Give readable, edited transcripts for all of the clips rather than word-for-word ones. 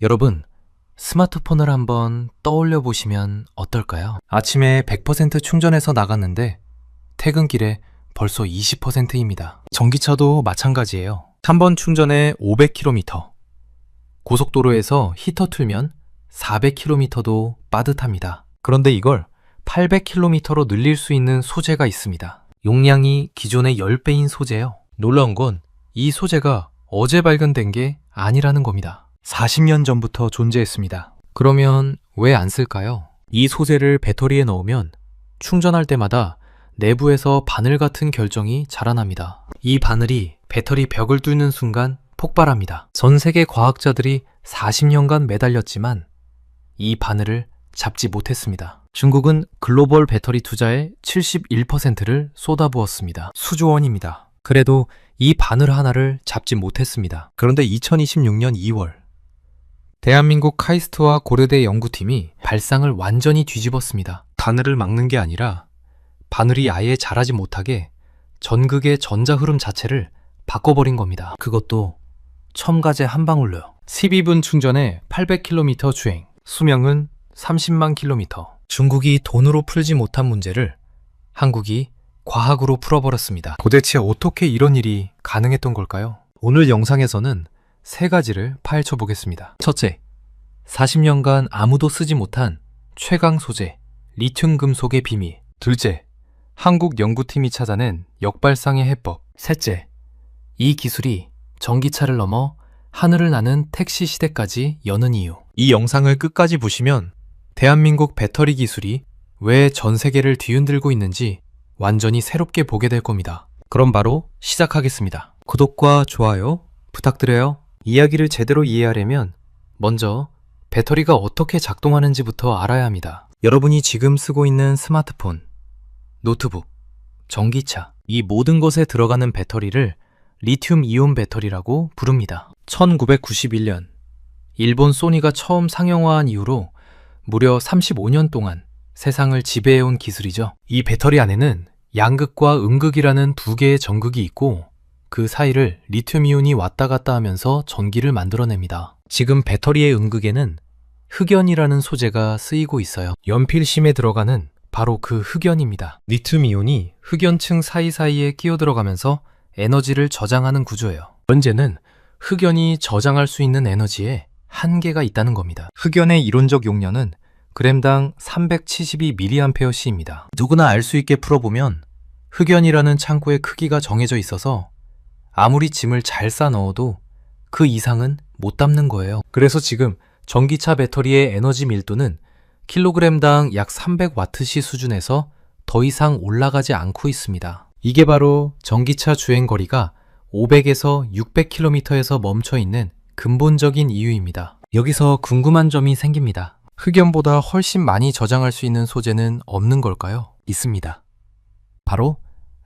여러분, 스마트폰을 한번 떠올려 보시면 어떨까요? 아침에 100% 충전해서 나갔는데 퇴근길에 벌써 20%입니다. 전기차도 마찬가지예요. 한 번 충전에 500km. 고속도로에서 히터 틀면 400km도 빠듯합니다. 그런데 이걸 800km로 늘릴 수 있는 소재가 있습니다. 용량이 기존의 10배인 소재예요. 놀라운 건 이 소재가 어제 발견된 게 아니라는 겁니다. 40년 전부터 존재했습니다. 그러면 왜 안 쓸까요? 이 소재를 배터리에 넣으면 충전할 때마다 내부에서 바늘 같은 결정이 자라납니다. 이 바늘이 배터리 벽을 뚫는 순간 폭발합니다. 전 세계 과학자들이 40년간 매달렸지만 이 바늘을 잡지 못했습니다. 중국은 글로벌 배터리 투자의 71%를 쏟아부었습니다. 수조 원입니다. 그래도 이 바늘 하나를 잡지 못했습니다. 그런데 2026년 2월 대한민국 카이스트와 고려대 연구팀이 발상을 완전히 뒤집었습니다. 바늘을 막는 게 아니라 바늘이 아예 자라지 못하게 전극의 전자 흐름 자체를 바꿔버린 겁니다. 그것도 첨가제 한 방울로요. 12분 충전에 800km 주행, 수명은 30만 km. 중국이 돈으로 풀지 못한 문제를 한국이 과학으로 풀어버렸습니다. 도대체 어떻게 이런 일이 가능했던 걸까요? 오늘 영상에서는 세 가지를 파헤쳐 보겠습니다. 첫째, 40년간 아무도 쓰지 못한 최강 소재, 리튬 금속의 비밀. 둘째, 한국 연구팀이 찾아낸 역발상의 해법. 셋째, 이 기술이 전기차를 넘어 하늘을 나는 택시 시대까지 여는 이유. 이 영상을 끝까지 보시면 대한민국 배터리 기술이 왜 전 세계를 뒤흔들고 있는지 완전히 새롭게 보게 될 겁니다. 그럼 바로 시작하겠습니다. 구독과 좋아요 부탁드려요. 이야기를 제대로 이해하려면 먼저 배터리가 어떻게 작동하는지부터 알아야 합니다. 여러분이 지금 쓰고 있는 스마트폰, 노트북, 전기차, 이 모든 것에 들어가는 배터리를 리튬 이온 배터리라고 부릅니다. 1991년 일본 소니가 처음 상용화한 이후로 무려 35년 동안 세상을 지배해온 기술이죠. 이 배터리 안에는 양극과 음극이라는 두 개의 전극이 있고 그 사이를 리튬 이온이 왔다 갔다 하면서 전기를 만들어냅니다. 지금 배터리의 음극에는 흑연이라는 소재가 쓰이고 있어요. 연필심에 들어가는 바로 그 흑연입니다. 리튬 이온이 흑연층 사이사이에 끼어 들어가면서 에너지를 저장하는 구조예요. 문제는 흑연이 저장할 수 있는 에너지에 한계가 있다는 겁니다. 흑연의 이론적 용량은 그램당 372mAh입니다. 누구나 알 수 있게 풀어보면 흑연이라는 창고의 크기가 정해져 있어서 아무리 짐을 잘 싸 넣어도 그 이상은 못 담는 거예요. 그래서 지금 전기차 배터리의 에너지 밀도는 킬로그램당 약 300와트시 수준에서 더 이상 올라가지 않고 있습니다. 이게 바로 전기차 주행거리가 500에서 600km에서 멈춰 있는 근본적인 이유입니다. 여기서 궁금한 점이 생깁니다. 흑연보다 훨씬 많이 저장할 수 있는 소재는 없는 걸까요? 있습니다. 바로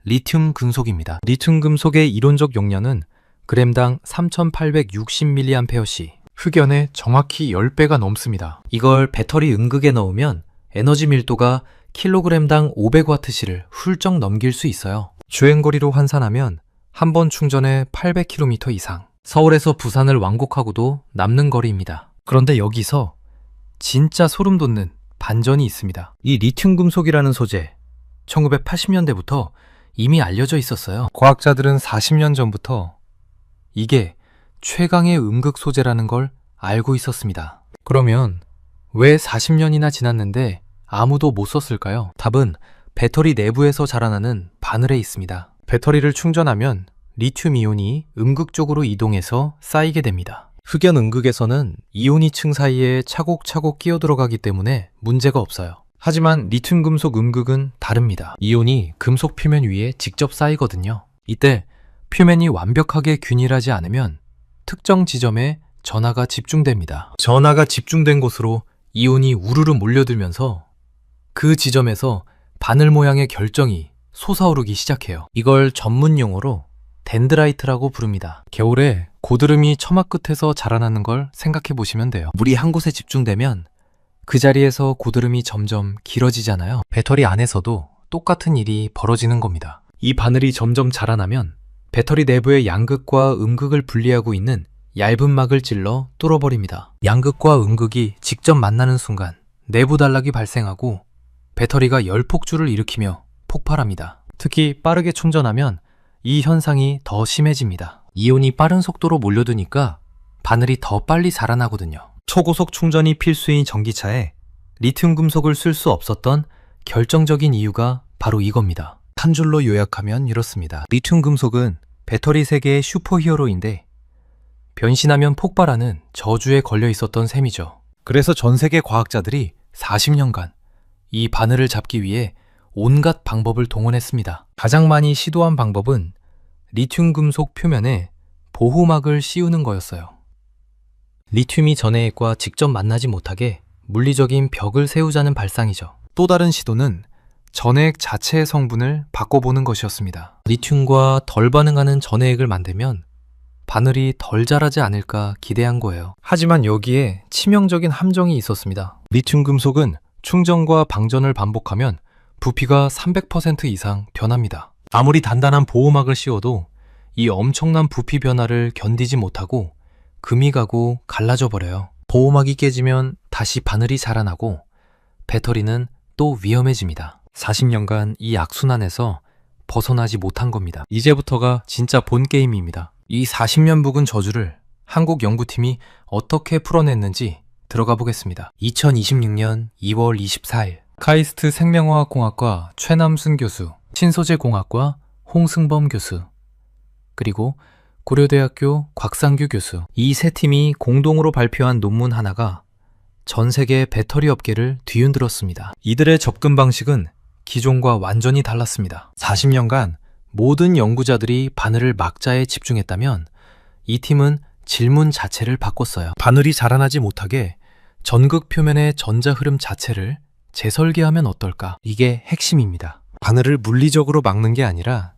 리튬 금속입니다. 리튬 금속의 이론적 용량은 그램당 3860mAh, 흑연의 정확히 10배가 넘습니다. 이걸 배터리 음극에 넣으면 에너지 밀도가 킬로그램당 500W시를 훌쩍 넘길 수 있어요. 주행거리로 환산하면 한 번 충전에 800km 이상, 서울에서 부산을 왕복하고도 남는 거리입니다. 그런데 여기서 진짜 소름 돋는 반전이 있습니다. 이 리튬 금속이라는 소재, 1980년대부터 이미 알려져 있었어요. 과학자들은 40년 전부터 이게 최강의 음극 소재라는 걸 알고 있었습니다. 그러면 왜 40년이나 지났는데 아무도 못 썼을까요? 답은 배터리 내부에서 자라나는 바늘에 있습니다. 배터리를 충전하면 리튬 이온이 음극 쪽으로 이동해서 쌓이게 됩니다. 흑연 음극에서는 이온이 층 사이에 차곡차곡 끼어 들어가기 때문에 문제가 없어요. 하지만 리튬 금속 음극은 다릅니다. 이온이 금속 표면 위에 직접 쌓이거든요. 이때 표면이 완벽하게 균일하지 않으면 특정 지점에 전하가 집중됩니다. 전하가 집중된 곳으로 이온이 우르르 몰려들면서 그 지점에서 바늘 모양의 결정이 솟아오르기 시작해요. 이걸 전문 용어로 덴드라이트라고 부릅니다. 겨울에 고드름이 처마 끝에서 자라나는 걸 생각해 보시면 돼요. 물이 한 곳에 집중되면 그 자리에서 고드름이 점점 길어지잖아요. 배터리 안에서도 똑같은 일이 벌어지는 겁니다. 이 바늘이 점점 자라나면 배터리 내부의 양극과 음극을 분리하고 있는 얇은 막을 찔러 뚫어버립니다. 양극과 음극이 직접 만나는 순간 내부 단락이 발생하고 배터리가 열폭주를 일으키며 폭발합니다. 특히 빠르게 충전하면 이 현상이 더 심해집니다. 이온이 빠른 속도로 몰려드니까 바늘이 더 빨리 자라나거든요. 초고속 충전이 필수인 전기차에 리튬 금속을 쓸 수 없었던 결정적인 이유가 바로 이겁니다. 한 줄로 요약하면 이렇습니다. 리튬 금속은 배터리 세계의 슈퍼히어로인데 변신하면 폭발하는 저주에 걸려 있었던 셈이죠. 그래서 전 세계 과학자들이 40년간 이 바늘을 잡기 위해 온갖 방법을 동원했습니다. 가장 많이 시도한 방법은 리튬 금속 표면에 보호막을 씌우는 거였어요. 리튬이 전해액과 직접 만나지 못하게 물리적인 벽을 세우자는 발상이죠. 또 다른 시도는 전해액 자체의 성분을 바꿔보는 것이었습니다. 리튬과 덜 반응하는 전해액을 만들면 바늘이 덜 자라지 않을까 기대한 거예요. 하지만 여기에 치명적인 함정이 있었습니다. 리튬 금속은 충전과 방전을 반복하면 부피가 300% 이상 변합니다. 아무리 단단한 보호막을 씌워도 이 엄청난 부피 변화를 견디지 못하고 금이 가고 갈라져 버려요. 보호막이 깨지면 다시 바늘이 자라나고 배터리는 또 위험해집니다. 40년간 이 악순환에서 벗어나지 못한 겁니다. 이제부터가 진짜 본 게임입니다. 이 40년 묵은 저주를 한국 연구팀이 어떻게 풀어냈는지 들어가 보겠습니다. 2026년 2월 24일 카이스트 생명화학공학과 최남순 교수, 신소재공학과 홍승범 교수, 그리고 고려대학교 곽상규 교수, 이 세 팀이 공동으로 발표한 논문 하나가 전 세계 배터리 업계를 뒤흔들었습니다. 이들의 접근 방식은 기존과 완전히 달랐습니다. 40년간 모든 연구자들이 바늘을 막자에 집중했다면 이 팀은 질문 자체를 바꿨어요. 바늘이 자라나지 못하게 전극 표면의 전자 흐름 자체를 재설계하면 어떨까? 이게 핵심입니다. 바늘을 물리적으로 막는 게 아니라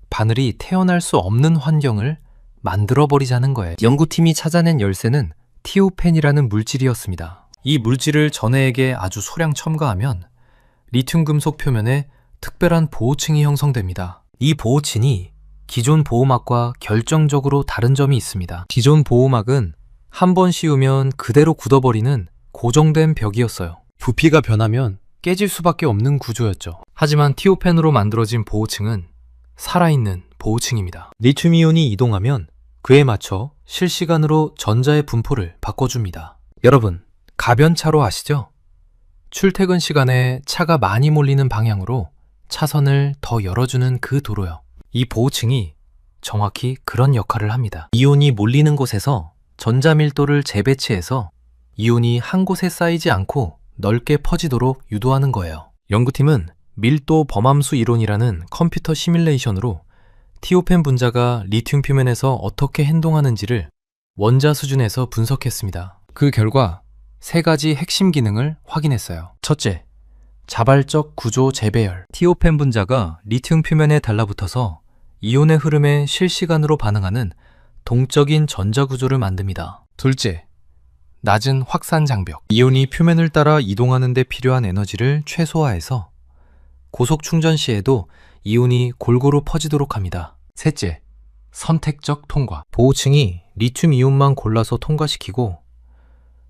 바늘이 태어날 수 없는 환경을 만들어버리자는 거예요. 연구팀이 찾아낸 열쇠는 티오펜이라는 물질이었습니다. 이 물질을 전해액에 아주 소량 첨가하면 리튬 금속 표면에 특별한 보호층이 형성됩니다. 이 보호층이 기존 보호막과 결정적으로 다른 점이 있습니다. 기존 보호막은 한 번 씌우면 그대로 굳어버리는 고정된 벽이었어요. 부피가 변하면 깨질 수밖에 없는 구조였죠. 하지만 티오펜으로 만들어진 보호층은 살아있는 보호층입니다. 리튬이온이 이동하면 그에 맞춰 실시간으로 전자의 분포를 바꿔줍니다. 여러분, 가변차로 아시죠? 출퇴근 시간에 차가 많이 몰리는 방향으로 차선을 더 열어주는 그 도로요. 이 보호층이 정확히 그런 역할을 합니다. 이온이 몰리는 곳에서 전자 밀도를 재배치해서 이온이 한 곳에 쌓이지 않고 넓게 퍼지도록 유도하는 거예요. 연구팀은 밀도 범함수 이론이라는 컴퓨터 시뮬레이션으로 티오펜 분자가 리튬 표면에서 어떻게 행동하는지를 원자 수준에서 분석했습니다. 그 결과 세 가지 핵심 기능을 확인했어요. 첫째, 자발적 구조 재배열. 티오펜 분자가 리튬 표면에 달라붙어서 이온의 흐름에 실시간으로 반응하는 동적인 전자 구조를 만듭니다. 둘째, 낮은 확산 장벽. 이온이 표면을 따라 이동하는 데 필요한 에너지를 최소화해서 고속 충전 시에도 이온이 골고루 퍼지도록 합니다. 셋째, 선택적 통과. 보호층이 리튬 이온만 골라서 통과시키고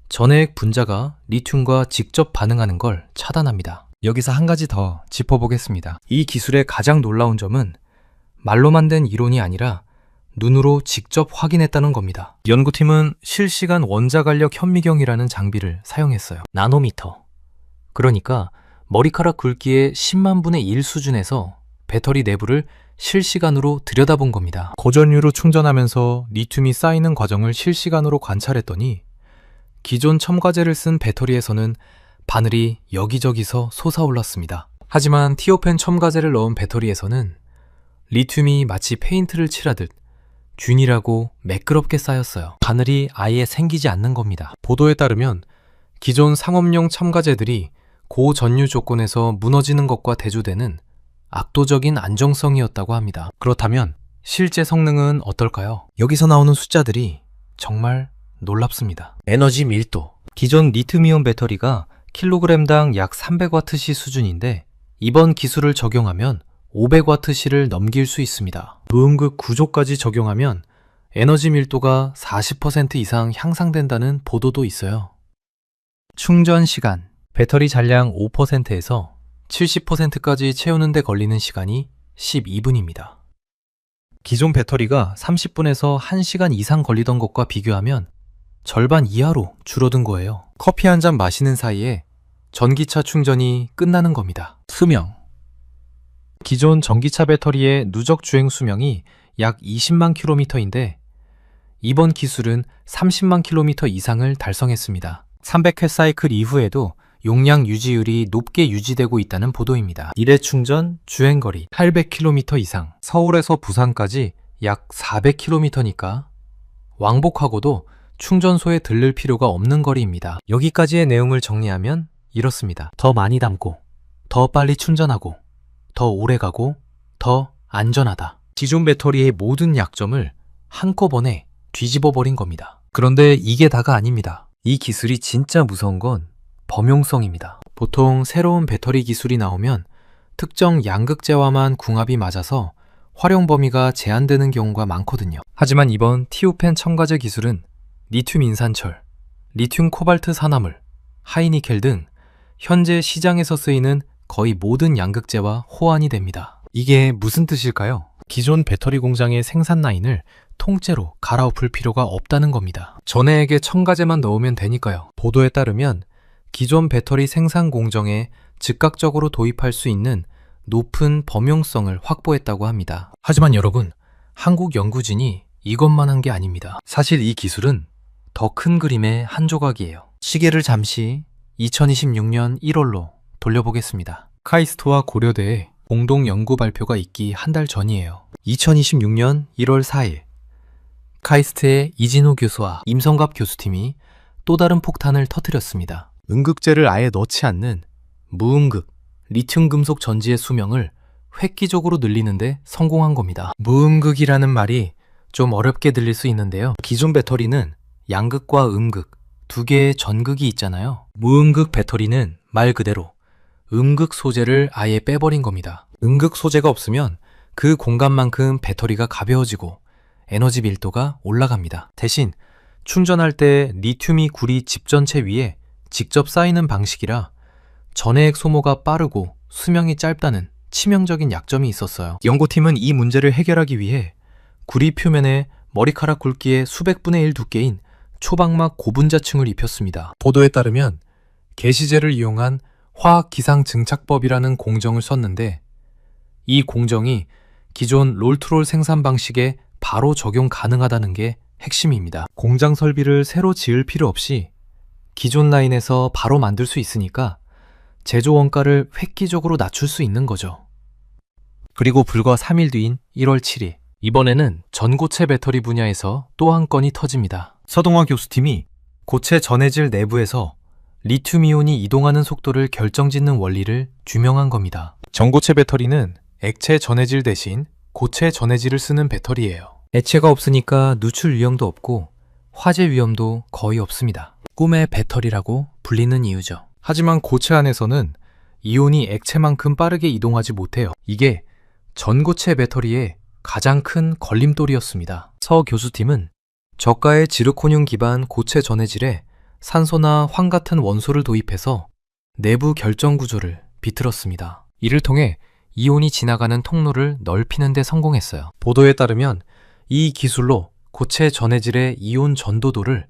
전해액 분자가 리튬과 직접 반응하는 걸 차단합니다. 여기서 한 가지 더 짚어보겠습니다. 이 기술의 가장 놀라운 점은 말로만 된 이론이 아니라 눈으로 직접 확인했다는 겁니다. 연구팀은 실시간 원자간력 현미경이라는 장비를 사용했어요. 나노미터. 그러니까 머리카락 굵기의 10만 분의 1 수준에서 배터리 내부를 실시간으로 들여다본 겁니다. 고전류로 충전하면서 리튬이 쌓이는 과정을 실시간으로 관찰했더니 기존 첨가제를 쓴 배터리에서는 바늘이 여기저기서 솟아올랐습니다. 하지만 티오펜 첨가제를 넣은 배터리에서는 리튬이 마치 페인트를 칠하듯 균일하고 매끄럽게 쌓였어요. 바늘이 아예 생기지 않는 겁니다. 보도에 따르면 기존 상업용 첨가제들이 고전류 조건에서 무너지는 것과 대조되는 압도적인 안정성이었다고 합니다. 그렇다면 실제 성능은 어떨까요? 여기서 나오는 숫자들이 정말 놀랍습니다. 에너지 밀도. 기존 리튬이온 배터리가 킬로그램당 약 300와트시 수준인데 이번 기술을 적용하면 500와트시를 넘길 수 있습니다. 무음극 구조까지 적용하면 에너지 밀도가 40% 이상 향상된다는 보도도 있어요. 충전 시간. 배터리 잔량 5%에서 70%까지 채우는 데 걸리는 시간이 12분입니다. 기존 배터리가 30분에서 1시간 이상 걸리던 것과 비교하면 절반 이하로 줄어든 거예요. 커피 한 잔 마시는 사이에 전기차 충전이 끝나는 겁니다. 수명. 기존 전기차 배터리의 누적 주행 수명이 약 20만 킬로미터인데 이번 기술은 30만 킬로미터 이상을 달성했습니다. 300회 사이클 이후에도 용량 유지율이 높게 유지되고 있다는 보도입니다. 일회 충전 주행거리 800km 이상, 서울에서 부산까지 약 400km니까 왕복하고도 충전소에 들를 필요가 없는 거리입니다. 여기까지의 내용을 정리하면 이렇습니다. 더 많이 담고, 더 빨리 충전하고, 더 오래 가고, 더 안전하다. 기존 배터리의 모든 약점을 한꺼번에 뒤집어 버린 겁니다. 그런데 이게 다가 아닙니다. 이 기술이 진짜 무서운 건 범용성입니다. 보통 새로운 배터리 기술이 나오면 특정 양극재와만 궁합이 맞아서 활용 범위가 제한되는 경우가 많거든요. 하지만 이번 티오펜 첨가제 기술은 리튬 인산철, 리튬 코발트 산화물, 하이니켈 등 현재 시장에서 쓰이는 거의 모든 양극재와 호환이 됩니다. 이게 무슨 뜻일까요? 기존 배터리 공장의 생산 라인을 통째로 갈아엎을 필요가 없다는 겁니다. 전해액에 첨가제만 넣으면 되니까요. 보도에 따르면 기존 배터리 생산 공정에 즉각적으로 도입할 수 있는 높은 범용성을 확보했다고 합니다. 하지만 여러분, 한국 연구진이 이것만 한 게 아닙니다. 사실 이 기술은 더 큰 그림의 한 조각이에요. 시계를 잠시 2026년 1월로 돌려보겠습니다. 카이스트와 고려대에 공동 연구 발표가 있기 한 달 전이에요. 2026년 1월 4일 카이스트의 이진호 교수와 임성갑 교수팀이 또 다른 폭탄을 터뜨렸습니다. 음극재를 아예 넣지 않는 무음극, 리튬 금속 전지의 수명을 획기적으로 늘리는데 성공한 겁니다. 무음극이라는 말이 좀 어렵게 들릴 수 있는데요. 기존 배터리는 양극과 음극 두 개의 전극이 있잖아요. 무음극 배터리는 말 그대로 음극 소재를 아예 빼버린 겁니다. 음극 소재가 없으면 그 공간만큼 배터리가 가벼워지고 에너지 밀도가 올라갑니다. 대신 충전할 때 리튬이 구리 집 전체 위에 직접 쌓이는 방식이라 전해액 소모가 빠르고 수명이 짧다는 치명적인 약점이 있었어요. 연구팀은 이 문제를 해결하기 위해 구리 표면에 머리카락 굵기의 수백 분의 1 두께인 초박막 고분자층을 입혔습니다. 보도에 따르면 게시제를 이용한 화학기상증착법이라는 공정을 썼는데 이 공정이 기존 롤트롤 생산 방식에 바로 적용 가능하다는 게 핵심입니다. 공장 설비를 새로 지을 필요 없이 기존 라인에서 바로 만들 수 있으니까 제조 원가를 획기적으로 낮출 수 있는 거죠. 그리고 불과 3일 뒤인 1월 7일, 이번에는 전고체 배터리 분야에서 또 한 건이 터집니다. 서동화 교수팀이 고체 전해질 내부에서 리튬이온이 이동하는 속도를 결정짓는 원리를 규명한 겁니다. 전고체 배터리는 액체 전해질 대신 고체 전해질을 쓰는 배터리예요. 액체가 없으니까 누출 위험도 없고 화재 위험도 거의 없습니다. 꿈의 배터리라고 불리는 이유죠. 하지만 고체 안에서는 이온이 액체만큼 빠르게 이동하지 못해요. 이게 전고체 배터리의 가장 큰 걸림돌이었습니다. 서 교수팀은 저가의 지르코늄 기반 고체 전해질에 산소나 황 같은 원소를 도입해서 내부 결정 구조를 비틀었습니다. 이를 통해 이온이 지나가는 통로를 넓히는 데 성공했어요. 보도에 따르면 이 기술로 고체 전해질의 이온 전도도를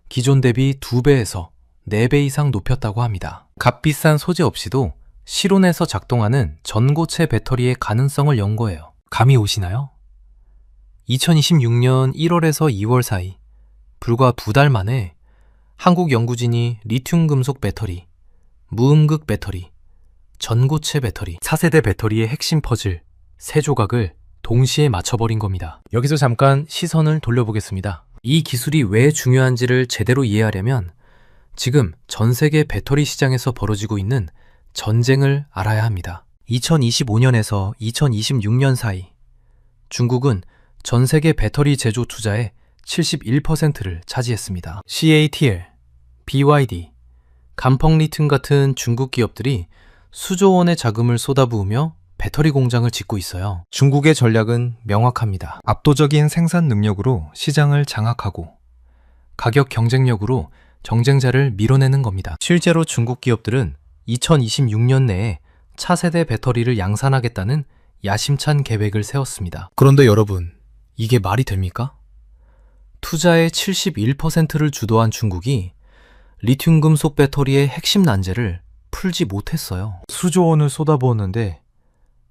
기존 대비 2배에서 4배 이상 높였다고 합니다. 값비싼 소재 없이도 실온에서 작동하는 전고체 배터리의 가능성을 연 거예요. 감이 오시나요? 2026년 1월에서 2월 사이 불과 2달 만에 한국 연구진이 리튬 금속 배터리, 무음극 배터리, 전고체 배터리, 4세대 배터리의 핵심 퍼즐 3조각을 동시에 맞춰버린 겁니다. 여기서 잠깐 시선을 돌려보겠습니다. 이 기술이 왜 중요한지를 제대로 이해하려면 지금 전 세계 배터리 시장에서 벌어지고 있는 전쟁을 알아야 합니다. 2025년에서 2026년 사이 중국은 전 세계 배터리 제조 투자의 71%를 차지했습니다. CATL, BYD, 감펑리튬 같은 중국 기업들이 수조 원의 자금을 쏟아부으며 배터리 공장을 짓고 있어요. 중국의 전략은 명확합니다. 압도적인 생산 능력으로 시장을 장악하고 가격 경쟁력으로 경쟁자를 밀어내는 겁니다. 실제로 중국 기업들은 2026년 내에 차세대 배터리를 양산하겠다는 야심찬 계획을 세웠습니다. 그런데 여러분, 이게 말이 됩니까? 투자의 71%를 주도한 중국이 리튬 금속 배터리의 핵심 난제를 풀지 못했어요. 수조 원을 쏟아부었는데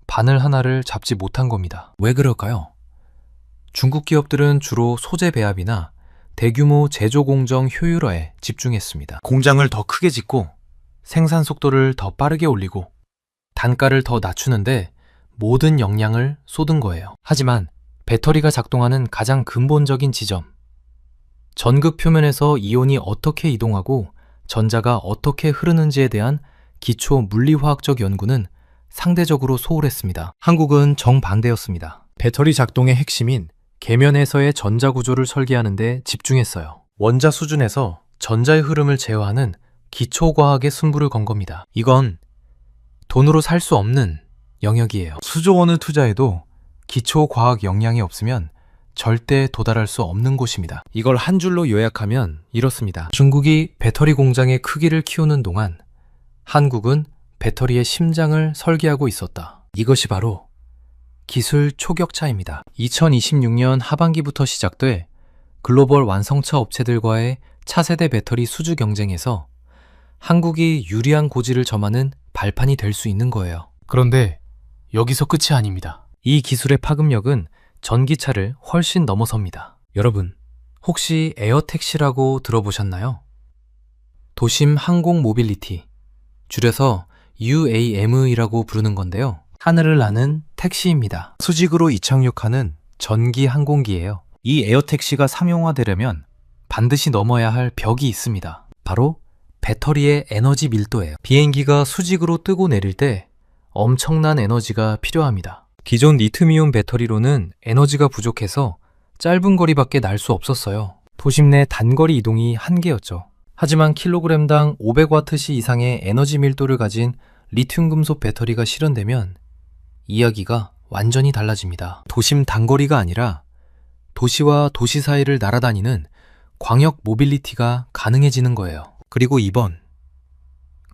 바늘 하나를 잡지 못한 겁니다. 왜 그럴까요? 중국 기업들은 주로 소재 배합이나 대규모 제조 공정 효율화에 집중했습니다. 공장을 더 크게 짓고 생산 속도를 더 빠르게 올리고 단가를 더 낮추는데 모든 역량을 쏟은 거예요. 하지만 배터리가 작동하는 가장 근본적인 지점, 전극 표면에서 이온이 어떻게 이동하고 전자가 어떻게 흐르는지에 대한 기초 물리화학적 연구는 상대적으로 소홀했습니다. 한국은 정반대였습니다. 배터리 작동의 핵심인 계면에서의 전자 구조를 설계하는 데 집중했어요. 원자 수준에서 전자의 흐름을 제어하는 기초과학의 승부를 건 겁니다. 이건 돈으로 살 수 없는 영역이에요. 수조 원을 투자해도 기초과학 역량이 없으면 절대 도달할 수 없는 곳입니다. 이걸 한 줄로 요약하면 이렇습니다. 중국이 배터리 공장의 크기를 키우는 동안 한국은 배터리의 심장을 설계하고 있었다. 이것이 바로 기술 초격차입니다. 2026년 하반기부터 시작돼 글로벌 완성차 업체들과의 차세대 배터리 수주 경쟁에서 한국이 유리한 고지를 점하는 발판이 될 수 있는 거예요. 그런데 여기서 끝이 아닙니다. 이 기술의 파급력은 전기차를 훨씬 넘어섭니다. 여러분, 혹시 에어택시라고 들어보셨나요? 도심 항공 모빌리티, 줄여서 UAM이라고 부르는 건데요. 하늘을 나는 택시입니다. 수직으로 이착륙하는 전기 항공기예요. 이 에어택시가 상용화되려면 반드시 넘어야 할 벽이 있습니다. 바로 배터리의 에너지 밀도예요. 비행기가 수직으로 뜨고 내릴 때 엄청난 에너지가 필요합니다. 기존 리튬이온 배터리로는 에너지가 부족해서 짧은 거리밖에 날 수 없었어요. 도심 내 단거리 이동이 한계였죠. 하지만 킬로그램당 500와트시 이상의 에너지 밀도를 가진 리튬 금속 배터리가 실현되면 이야기가 완전히 달라집니다. 도심 단거리가 아니라 도시와 도시 사이를 날아다니는 광역 모빌리티가 가능해지는 거예요. 그리고 이번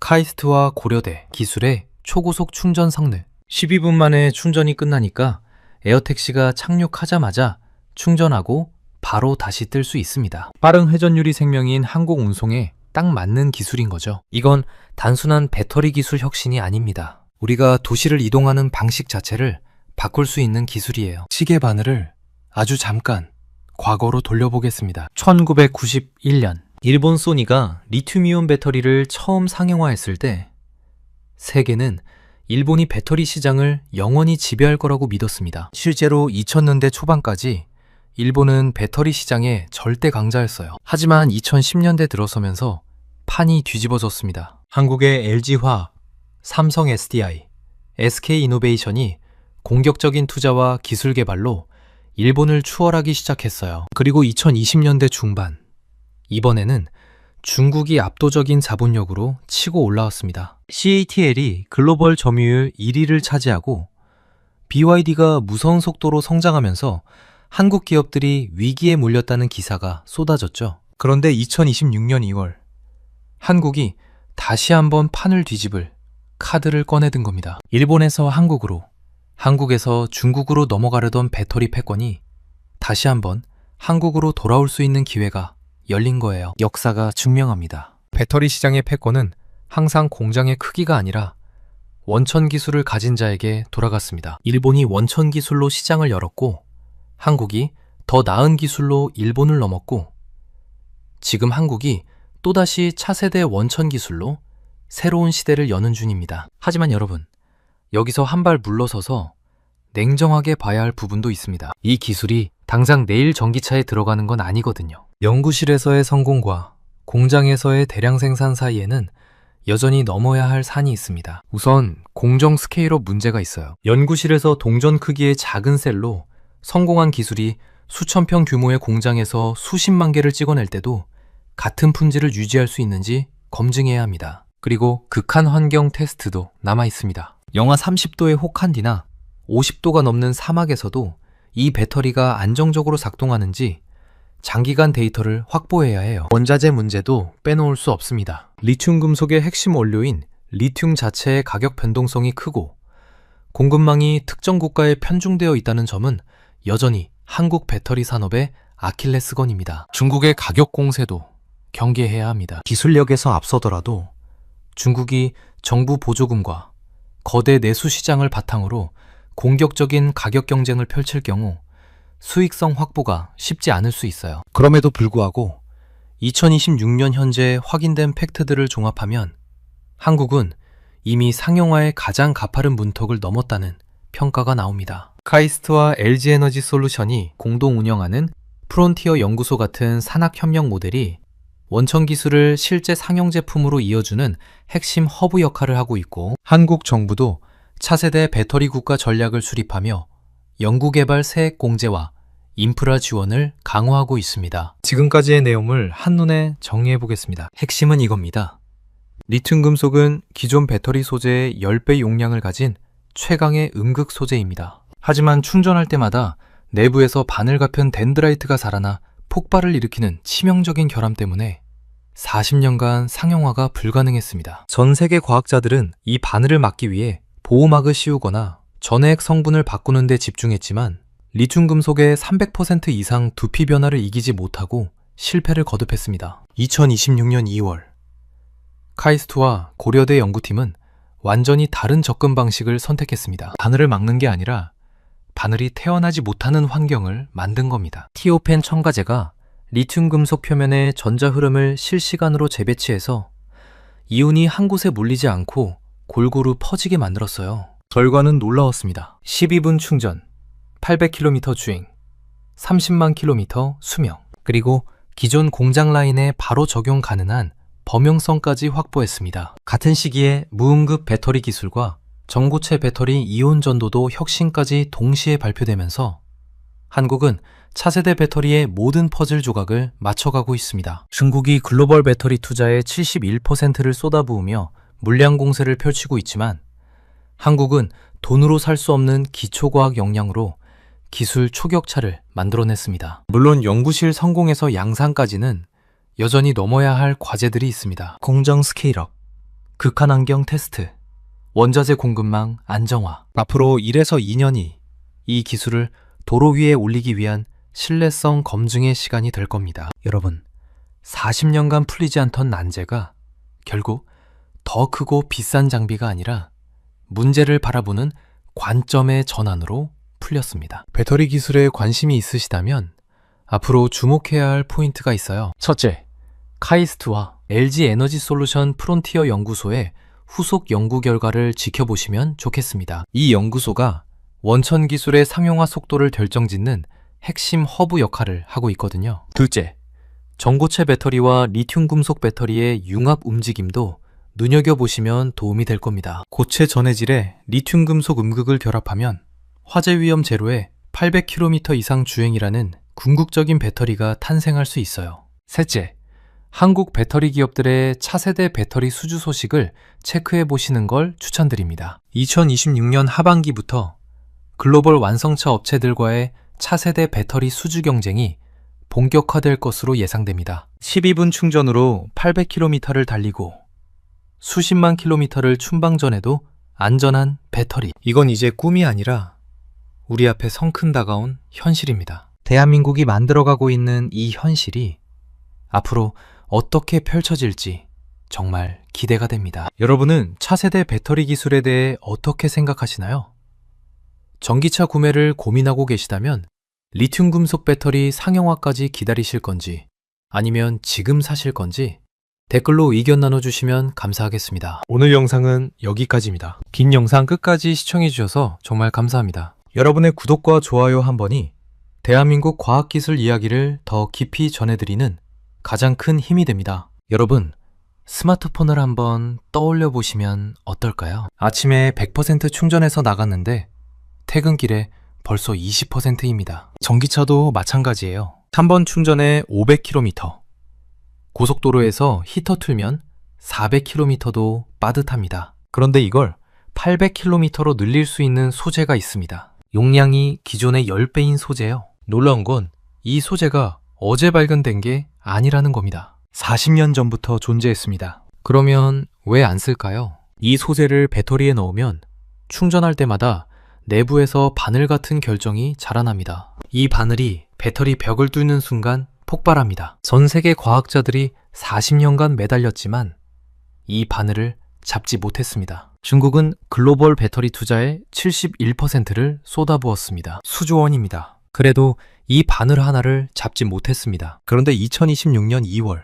카이스트와 고려대 기술의 초고속 충전 성능, 12분 만에 충전이 끝나니까 에어택시가 착륙하자마자 충전하고 바로 다시 뜰 수 있습니다. 빠른 회전율이 생명인 항공운송에 딱 맞는 기술인 거죠. 이건 단순한 배터리 기술 혁신이 아닙니다. 우리가 도시를 이동하는 방식 자체를 바꿀 수 있는 기술이에요. 시계 바늘을 아주 잠깐 과거로 돌려보겠습니다. 1991년 일본 소니가 리튬이온 배터리를 처음 상용화했을 때 세계는 일본이 배터리 시장을 영원히 지배할 거라고 믿었습니다. 실제로 2000년대 초반까지 일본은 배터리 시장의 절대 강자였어요. 하지만 2010년대 들어서면서 판이 뒤집어졌습니다. 한국의 LG화학, 삼성 SDI, SK이노베이션이 공격적인 투자와 기술 개발로 일본을 추월하기 시작했어요. 그리고 2020년대 중반, 이번에는 중국이 압도적인 자본력으로 치고 올라왔습니다. CATL이 글로벌 점유율 1위를 차지하고 BYD가 무서운 속도로 성장하면서 한국 기업들이 위기에 몰렸다는 기사가 쏟아졌죠. 그런데 2026년 2월 한국이 다시 한번 판을 뒤집을 카드를 꺼내든 겁니다. 일본에서 한국으로, 한국에서 중국으로 넘어가려던 배터리 패권이 다시 한번 한국으로 돌아올 수 있는 기회가 열린 거예요. 역사가 증명합니다. 배터리 시장의 패권은 항상 공장의 크기가 아니라 원천 기술을 가진 자에게 돌아갔습니다. 일본이 원천 기술로 시장을 열었고 한국이 더 나은 기술로 일본을 넘었고 지금 한국이 또다시 차세대 원천 기술로 새로운 시대를 여는 중입니다. 하지만 여러분, 여기서 한 발 물러서서 냉정하게 봐야 할 부분도 있습니다. 이 기술이 당장 내일 전기차에 들어가는 건 아니거든요. 연구실에서의 성공과 공장에서의 대량 생산 사이에는 여전히 넘어야 할 산이 있습니다. 우선 공정 스케일업 문제가 있어요. 연구실에서 동전 크기의 작은 셀로 성공한 기술이 수천 평 규모의 공장에서 수십만 개를 찍어낼 때도 같은 품질을 유지할 수 있는지 검증해야 합니다. 그리고 극한 환경 테스트도 남아 있습니다. 영하 30도의 혹한디나 50도가 넘는 사막에서도 이 배터리가 안정적으로 작동하는지 장기간 데이터를 확보해야 해요. 원자재 문제도 빼놓을 수 없습니다. 리튬 금속의 핵심 원료인 리튬 자체의 가격 변동성이 크고 공급망이 특정 국가에 편중되어 있다는 점은 여전히 한국 배터리 산업의 아킬레스건입니다. 중국의 가격 공세도 경계해야 합니다. 기술력에서 앞서더라도 중국이 정부 보조금과 거대 내수 시장을 바탕으로 공격적인 가격 경쟁을 펼칠 경우 수익성 확보가 쉽지 않을 수 있어요. 그럼에도 불구하고 2026년 현재 확인된 팩트들을 종합하면 한국은 이미 상용화의 가장 가파른 문턱을 넘었다는 평가가 나옵니다. 카이스트와 LG에너지솔루션이 공동 운영하는 프론티어 연구소 같은 산학협력 모델이 원천 기술을 실제 상용 제품으로 이어주는 핵심 허브 역할을 하고 있고, 한국 정부도 차세대 배터리 국가 전략을 수립하며 연구개발 세액 공제와 인프라 지원을 강화하고 있습니다. 지금까지의 내용을 한눈에 정리해 보겠습니다. 핵심은 이겁니다. 리튬 금속은 기존 배터리 소재의 10배 용량을 가진 최강의 음극 소재입니다. 하지만 충전할 때마다 내부에서 바늘 같은 덴드라이트가 자라나 폭발을 일으키는 치명적인 결함 때문에 40년간 상용화가 불가능했습니다. 전 세계 과학자들은 이 바늘을 막기 위해 보호막을 씌우거나 전해액 성분을 바꾸는 데 집중했지만 리튬 금속의 300% 이상 두피 변화를 이기지 못하고 실패를 거듭했습니다. 2026년 2월 카이스트와 고려대 연구팀은 완전히 다른 접근 방식을 선택했습니다. 바늘을 막는 게 아니라 바늘이 태어나지 못하는 환경을 만든 겁니다. 티오펜 첨가제가 리튬 금속 표면의 전자 흐름을 실시간으로 재배치해서 이온이 한 곳에 몰리지 않고 골고루 퍼지게 만들었어요. 결과는 놀라웠습니다. 12분 충전, 800km 주행, 30만 km 수명, 그리고 기존 공장 라인에 바로 적용 가능한 범용성까지 확보했습니다. 같은 시기에 무음급 배터리 기술과 전고체 배터리 이온 전도도 혁신까지 동시에 발표되면서 한국은 차세대 배터리의 모든 퍼즐 조각을 맞춰가고 있습니다. 중국이 글로벌 배터리 투자의 71%를 쏟아부으며 물량 공세를 펼치고 있지만 한국은 돈으로 살 수 없는 기초과학 역량으로 기술 초격차를 만들어냈습니다. 물론 연구실 성공에서 양산까지는 여전히 넘어야 할 과제들이 있습니다. 공정 스케일업, 극한 환경 테스트, 원자재 공급망 안정화. 앞으로 1에서 2년이 이 기술을 도로 위에 올리기 위한 신뢰성 검증의 시간이 될 겁니다. 여러분, 40년간 풀리지 않던 난제가 결국 더 크고 비싼 장비가 아니라 문제를 바라보는 관점의 전환으로 풀렸습니다. 배터리 기술에 관심이 있으시다면 앞으로 주목해야 할 포인트가 있어요. 첫째, 카이스트와 LG에너지솔루션 프론티어 연구소의 후속 연구 결과를 지켜보시면 좋겠습니다. 이 연구소가 원천 기술의 상용화 속도를 결정짓는 핵심 허브 역할을 하고 있거든요. 둘째, 전고체 배터리와 리튬 금속 배터리의 융합 움직임도 눈여겨보시면 도움이 될 겁니다. 고체 전해질에 리튬 금속 음극을 결합하면 화재 위험 제로에 800km 이상 주행이라는 궁극적인 배터리가 탄생할 수 있어요. 셋째, 한국 배터리 기업들의 차세대 배터리 수주 소식을 체크해 보시는 걸 추천드립니다. 2026년 하반기부터 글로벌 완성차 업체들과의 차세대 배터리 수주 경쟁이 본격화될 것으로 예상됩니다. 12분 충전으로 800km를 달리고 수십만 킬로미터를 충방전에도 안전한 배터리. 이건 이제 꿈이 아니라 우리 앞에 성큼 다가온 현실입니다. 대한민국이 만들어가고 있는 이 현실이 앞으로 어떻게 펼쳐질지 정말 기대가 됩니다. 여러분은 차세대 배터리 기술에 대해 어떻게 생각하시나요? 전기차 구매를 고민하고 계시다면 리튬 금속 배터리 상용화까지 기다리실 건지 아니면 지금 사실 건지 댓글로 의견 나눠주시면 감사하겠습니다. 오늘 영상은 여기까지입니다. 긴 영상 끝까지 시청해주셔서 정말 감사합니다. 여러분의 구독과 좋아요 한 번이 대한민국 과학기술 이야기를 더 깊이 전해드리는 가장 큰 힘이 됩니다. 여러분, 스마트폰을 한번 떠올려 보시면 어떨까요? 아침에 100% 충전해서 나갔는데 퇴근길에 벌써 20%입니다. 전기차도 마찬가지예요. 3번 충전에 500km, 고속도로에서 히터 틀면 400km도 빠듯합니다. 그런데 이걸 800km로 늘릴 수 있는 소재가 있습니다. 용량이 기존의 10배인 소재예요. 놀라운 건 이 소재가 어제 발견된 게 아니라는 겁니다. 40년 전부터 존재했습니다. 그러면 왜 안 쓸까요? 이 소재를 배터리에 넣으면 충전할 때마다 내부에서 바늘 같은 결정이 자라납니다. 이 바늘이 배터리 벽을 뚫는 순간 폭발합니다. 전 세계 과학자들이 40년간 매달렸지만 이 바늘을 잡지 못했습니다. 중국은 글로벌 배터리 투자의 71%를 쏟아부었습니다. 수조 원입니다. 그래도 이 바늘 하나를 잡지 못했습니다. 그런데 2026년 2월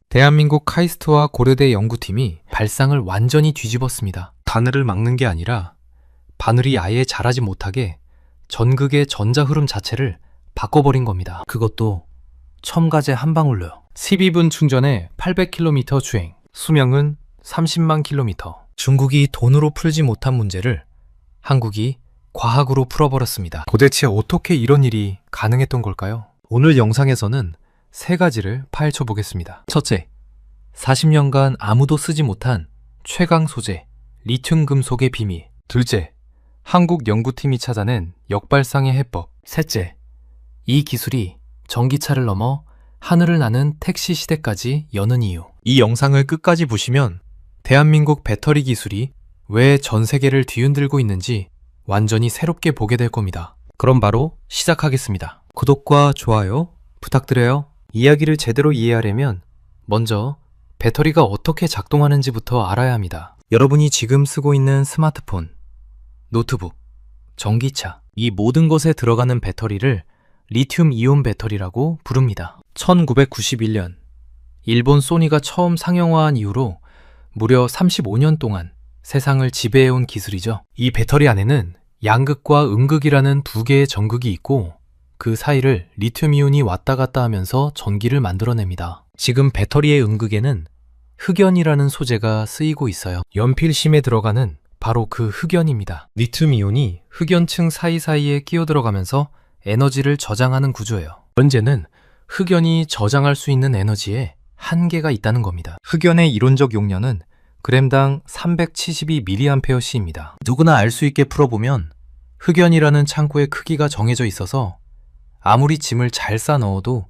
대한민국 카이스트와 고려대 연구팀이 발상을 완전히 뒤집었습니다. 바늘을 막는 게 아니라 바늘이 아예 자라지 못하게 전극의 전자 흐름 자체를 바꿔버린 겁니다. 그것도 첨가제 한 방울로요. 12분 충전에 800km 주행, 수명은 30만 km. 중국이 돈으로 풀지 못한 문제를 한국이 과학으로 풀어버렸습니다. 도대체 어떻게 이런 일이 가능했던 걸까요? 오늘 영상에서는 세 가지를 파헤쳐 보겠습니다. 첫째, 40년간 아무도 쓰지 못한 최강 소재, 리튬 금속의 비밀. 둘째, 한국 연구팀이 찾아낸 역발상의 해법. 셋째, 이 기술이 전기차를 넘어 하늘을 나는 택시 시대까지 여는 이유. 이 영상을 끝까지 보시면 대한민국 배터리 기술이 왜 전 세계를 뒤흔들고 있는지 완전히 새롭게 보게 될 겁니다. 그럼 바로 시작하겠습니다. 구독과 좋아요 부탁드려요. 이야기를 제대로 이해하려면 먼저 배터리가 어떻게 작동하는지부터 알아야 합니다. 여러분이 지금 쓰고 있는 스마트폰, 노트북, 전기차, 이 모든 것에 들어가는 배터리를 리튬 이온 배터리라고 부릅니다. 1991년 일본 소니가 처음 상용화한 이후로 무려 35년 동안 세상을 지배해온 기술이죠. 이 배터리 안에는 양극과 음극이라는 두 개의 전극이 있고 그 사이를 리튬 이온이 왔다 갔다 하면서 전기를 만들어냅니다. 지금 배터리의 음극에는 흑연이라는 소재가 쓰이고 있어요. 연필심에 들어가는 바로 그 흑연입니다. 리튬 이온이 흑연층 사이사이에 끼어 들어가면서 에너지를 저장하는 구조예요. 문제는 흑연이 저장할 수 있는 에너지에 한계가 있다는 겁니다. 흑연의 이론적 용량은 그램당 372mAh입니다. 누구나 알 수 있게 풀어보면 흑연이라는 창고의 크기가 정해져 있어서 아무리 짐을 잘 싸 넣어도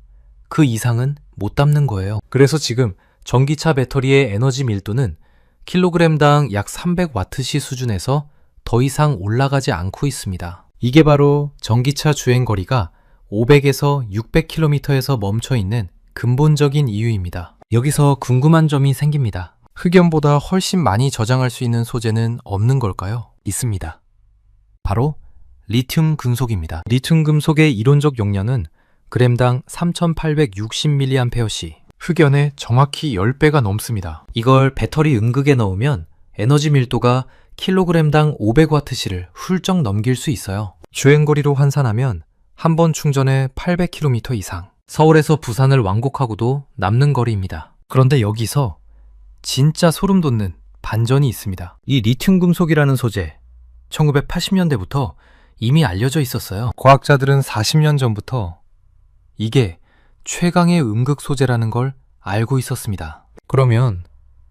그 이상은 못 담는 거예요. 그래서 지금 전기차 배터리의 에너지 밀도는 킬로그램당 약 300와트시 수준에서 더 이상 올라가지 않고 있습니다. 이게 바로 전기차 주행거리가 500에서 600km에서 멈춰 있는 근본적인 이유입니다. 여기서 궁금한 점이 생깁니다. 흑연보다 훨씬 많이 저장할 수 있는 소재는 없는 걸까요? 있습니다. 바로 리튬 금속입니다. 리튬 금속의 이론적 용량은 그램당 3860mAh, 흑연의 정확히 10배가 넘습니다. 이걸 배터리 음극에 넣으면 에너지 밀도가 킬로그램당 500W시를 훌쩍 넘길 수 있어요. 주행거리로 환산하면 한 번 충전에 800km 이상, 서울에서 부산을 왕복하고도 남는 거리입니다. 그런데 여기서 진짜 소름 돋는 반전이 있습니다. 이 리튬 금속이라는 소재, 1980년대부터 이미 알려져 있었어요. 과학자들은 40년 전부터 이게 최강의 음극 소재라는 걸 알고 있었습니다. 그러면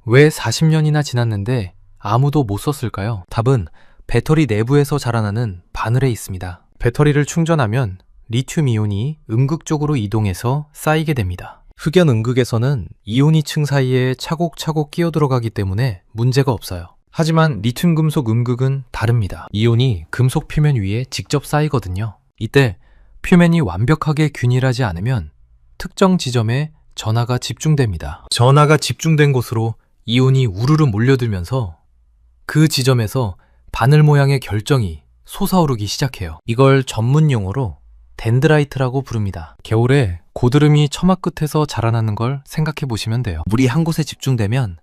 왜 40년이나 지났는데 아무도 못 썼을까요? 답은 배터리 내부에서 자라나는 바늘에 있습니다. 배터리를 충전하면 리튬 이온이 음극 쪽으로 이동해서 쌓이게 됩니다. 흑연 음극에서는 이온이 층 사이에 차곡차곡 끼어 들어가기 때문에 문제가 없어요. 하지만 리튬 금속 음극은 다릅니다. 이온이 금속 표면 위에 직접 쌓이거든요. 이때 표면이 완벽하게 균일하지 않으면 특정 지점에 전하가 집중됩니다. 전하가 집중된 곳으로 이온이 우르르 몰려들면서 그 지점에서 바늘 모양의 결정이 솟아오르기 시작해요. 이걸 전문 용어로 덴드라이트라고 부릅니다. 겨울에 고드름이 처마 끝에서 자라나는 걸 생각해 보시면 돼요. 물이 한 곳에 집중되면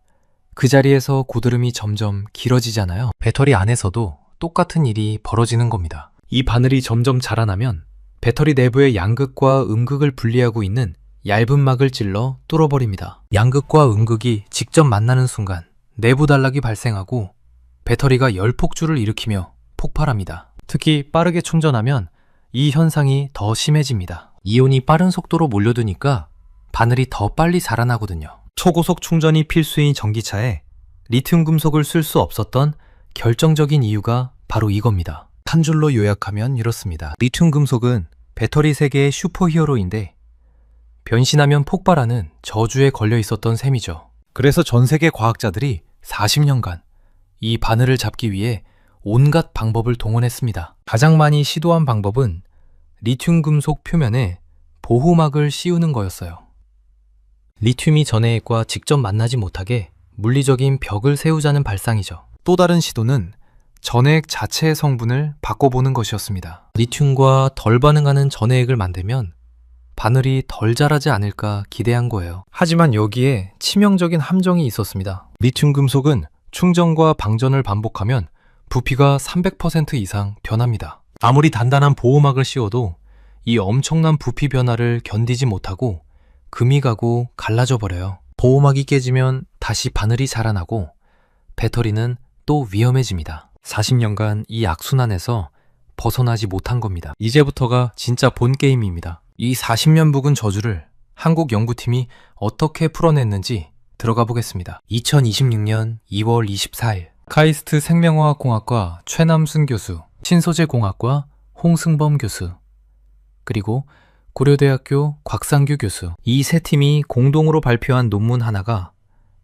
그 자리에서 고드름이 점점 길어지잖아요. 배터리 안에서도 똑같은 일이 벌어지는 겁니다. 이 바늘이 점점 자라나면 배터리 내부의 양극과 음극을 분리하고 있는 얇은 막을 찔러 뚫어버립니다. 양극과 음극이 직접 만나는 순간 내부 단락이 발생하고 배터리가 열폭주를 일으키며 폭발합니다. 특히 빠르게 충전하면 이 현상이 더 심해집니다. 이온이 빠른 속도로 몰려드니까 바늘이 더 빨리 자라나거든요. 초고속 충전이 필수인 전기차에 리튬 금속을 쓸 수 없었던 결정적인 이유가 바로 이겁니다. 한 줄로 요약하면 이렇습니다. 리튬 금속은 배터리 세계의 슈퍼히어로인데 변신하면 폭발하는 저주에 걸려 있었던 셈이죠. 그래서 전 세계 과학자들이 40년간 이 바늘을 잡기 위해 온갖 방법을 동원했습니다. 가장 많이 시도한 방법은 리튬 금속 표면에 보호막을 씌우는 거였어요. 리튬이 전해액과 직접 만나지 못하게 물리적인 벽을 세우자는 발상이죠. 또 다른 시도는 전해액 자체의 성분을 바꿔보는 것이었습니다. 리튬과 덜 반응하는 전해액을 만들면 바늘이 덜 자라지 않을까 기대한 거예요. 하지만 여기에 치명적인 함정이 있었습니다. 리튬 금속은 충전과 방전을 반복하면 부피가 300% 이상 변합니다. 아무리 단단한 보호막을 씌워도 이 엄청난 부피 변화를 견디지 못하고 금이 가고 갈라져 버려요. 보호막이 깨지면 다시 바늘이 자라나고 배터리는 또 위험해집니다. 40년간 이 악순환에서 벗어나지 못한 겁니다. 이제부터가 진짜 본 게임입니다. 이 40년 묵은 저주를 한국 연구팀이 어떻게 풀어냈는지 들어가 보겠습니다. 2026년 2월 24일 카이스트 생명화학공학과 최남순 교수, 신소재공학과 홍승범 교수, 그리고 고려대학교 곽상규 교수, 이 세 팀이 공동으로 발표한 논문 하나가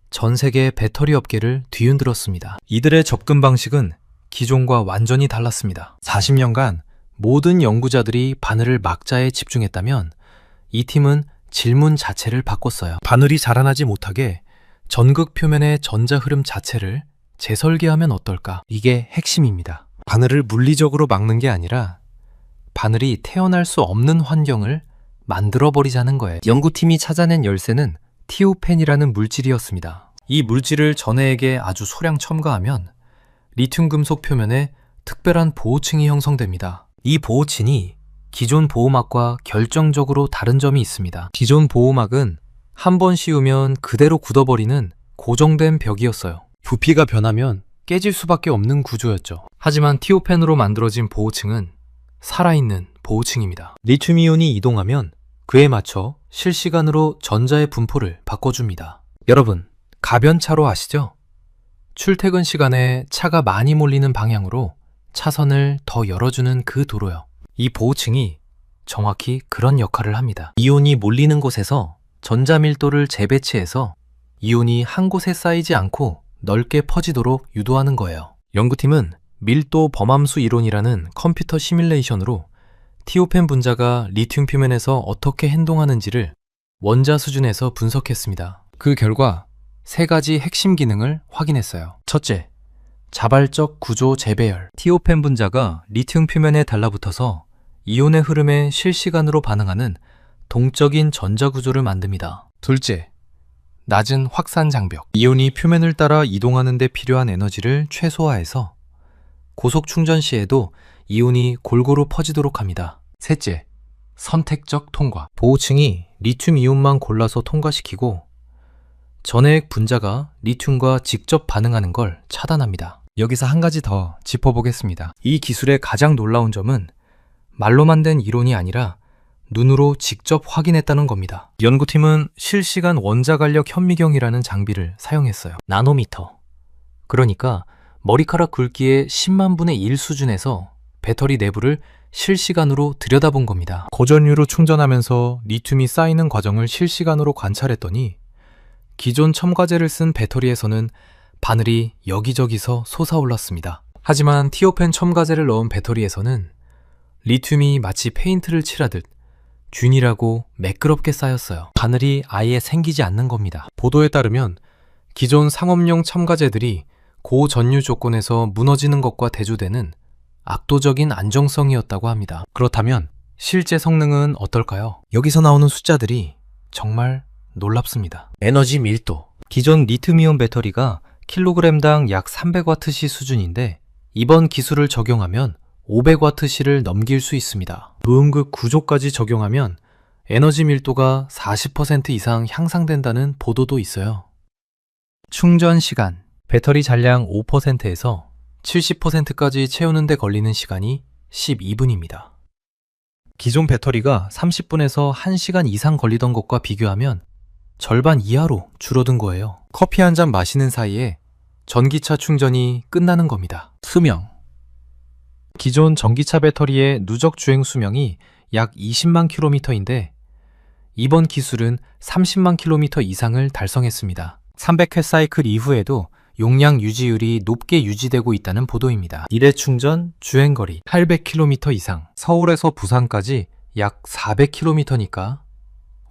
전 세계 배터리 업계를 뒤흔들었습니다. 이들의 접근 방식은 기존과 완전히 달랐습니다. 40년간 모든 연구자들이 바늘을 막자에 집중했다면 이 팀은 질문 자체를 바꿨어요. 바늘이 자라나지 못하게 전극 표면의 전자 흐름 자체를 재설계하면 어떨까? 이게 핵심입니다. 바늘을 물리적으로 막는 게 아니라 바늘이 태어날 수 없는 환경을 만들어버리자는 거예요. 연구팀이 찾아낸 열쇠는 티오펜이라는 물질이었습니다. 이 물질을 전해액에 아주 소량 첨가하면 리튬 금속 표면에 특별한 보호층이 형성됩니다. 이 보호층이 기존 보호막과 결정적으로 다른 점이 있습니다. 기존 보호막은 한 번 씌우면 그대로 굳어버리는 고정된 벽이었어요. 부피가 변하면 깨질 수밖에 없는 구조였죠. 하지만 티오펜으로 만들어진 보호층은 살아있는 보호층입니다. 리튬이온이 이동하면 그에 맞춰 실시간으로 전자의 분포를 바꿔줍니다. 여러분, 가변차로 아시죠? 출퇴근 시간에 차가 많이 몰리는 방향으로 차선을 더 열어주는 그 도로요. 이 보호층이 정확히 그런 역할을 합니다. 이온이 몰리는 곳에서 전자 밀도를 재배치해서 이온이 한 곳에 쌓이지 않고 넓게 퍼지도록 유도하는 거예요. 연구팀은 밀도 범함수 이론이라는 컴퓨터 시뮬레이션으로 티오펜 분자가 리튬 표면에서 어떻게 행동하는지를 원자 수준에서 분석했습니다. 그 결과 세 가지 핵심 기능을 확인했어요. 첫째, 자발적 구조 재배열. 티오펜 분자가 리튬 표면에 달라붙어서 이온의 흐름에 실시간으로 반응하는 동적인 전자 구조를 만듭니다. 둘째, 낮은 확산 장벽. 이온이 표면을 따라 이동하는 데 필요한 에너지를 최소화해서 고속 충전 시에도 이온이 골고루 퍼지도록 합니다. 셋째, 선택적 통과. 보호층이 리튬 이온만 골라서 통과시키고 전해액 분자가 리튬과 직접 반응하는 걸 차단합니다. 여기서 한 가지 더 짚어보겠습니다. 이 기술의 가장 놀라운 점은 말로만 된 이론이 아니라 눈으로 직접 확인했다는 겁니다. 연구팀은 실시간 원자간력 현미경이라는 장비를 사용했어요. 나노미터. 그러니까 머리카락 굵기의 10만 분의 1 수준에서 배터리 내부를 실시간으로 들여다본 겁니다. 고전류로 충전하면서 리튬이 쌓이는 과정을 실시간으로 관찰했더니 기존 첨가제를 쓴 배터리에서는 바늘이 여기저기서 솟아올랐습니다. 하지만 티오펜 첨가제를 넣은 배터리에서는 리튬이 마치 페인트를 칠하듯 균일하고 매끄럽게 쌓였어요. 바늘이 아예 생기지 않는 겁니다. 보도에 따르면 기존 상업용 첨가제들이 고전류 조건에서 무너지는 것과 대조되는 압도적인 안정성이었다고 합니다. 그렇다면 실제 성능은 어떨까요? 여기서 나오는 숫자들이 정말 놀랍습니다. 에너지 밀도. 기존 리튬이온 배터리가 킬로그램당 약 300W시 수준인데 이번 기술을 적용하면 500W시를 넘길 수 있습니다. 무음극 구조까지 적용하면 에너지 밀도가 40% 이상 향상된다는 보도도 있어요. 충전 시간. 배터리 잔량 5%에서 70%까지 채우는 데 걸리는 시간이 12분입니다. 기존 배터리가 30분에서 1시간 이상 걸리던 것과 비교하면 절반 이하로 줄어든 거예요. 커피 한 잔 마시는 사이에 전기차 충전이 끝나는 겁니다. 수명. 기존 전기차 배터리의 누적 주행 수명이 약 20만 킬로미터인데 이번 기술은 30만 킬로미터 이상을 달성했습니다. 300회 사이클 이후에도 용량 유지율이 높게 유지되고 있다는 보도입니다. 일회 충전 주행거리 800km 이상, 서울에서 부산까지 약 400km니까